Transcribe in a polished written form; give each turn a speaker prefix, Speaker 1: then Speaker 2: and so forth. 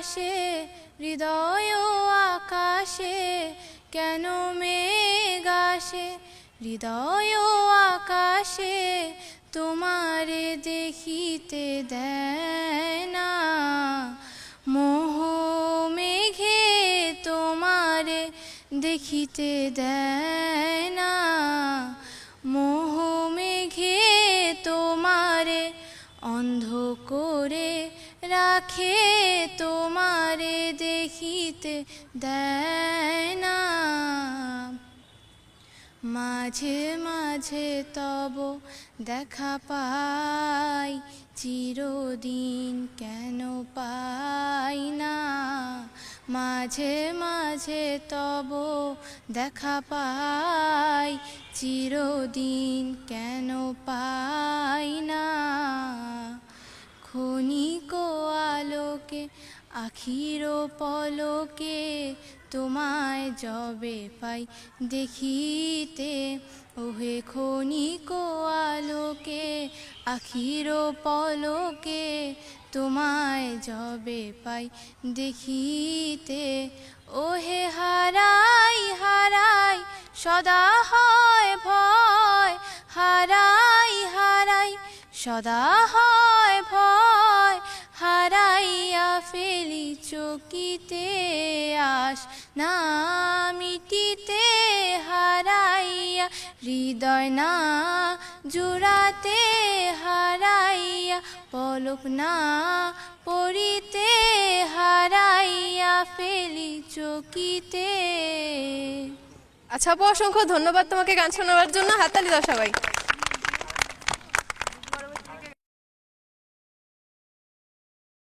Speaker 1: আসে হৃদয় আকাশে, কেন মেঘ আসে হৃদয় আকাশে, তোমারে দেখিতে দেয় না। মোহ মেঘে তোমারে দেখিতে দেয় না, মোহ মেঘে তোমারে অন্ধ করে রাখে, তোমারে দেখিতে দেয় না। মাঝে মাঝে তব দেখা পাই, চিরদিন কেন পাই না। মাঝে মাঝে তব দেখা পাই, চিরদিন কেন পাই না। ক্ষণিক আলোকে আখির পলকে, তোমায় যবে পাই দেখিতে, ওহে ক্ষণিক আলোকে আখির পলকে, তোমায় যবে পাই দেখিতে, ওহে হারাই হারাই সদা হয় ভয়, হারাই হারাই সদা হয় ভয়, হারাইয়া ফেলি চকিতে আস না মিটিতে, হারাইয়া হৃদয় না জুড়াতে, হারাইয়া পলক না পড়িতে, হারাইয়া ফেলি চকিতে।
Speaker 2: আচ্ছা আপু, অসংখ্য ধন্যবাদ তোমাকে গান শোনাবার জন্য। হাততালি দাও সবাই।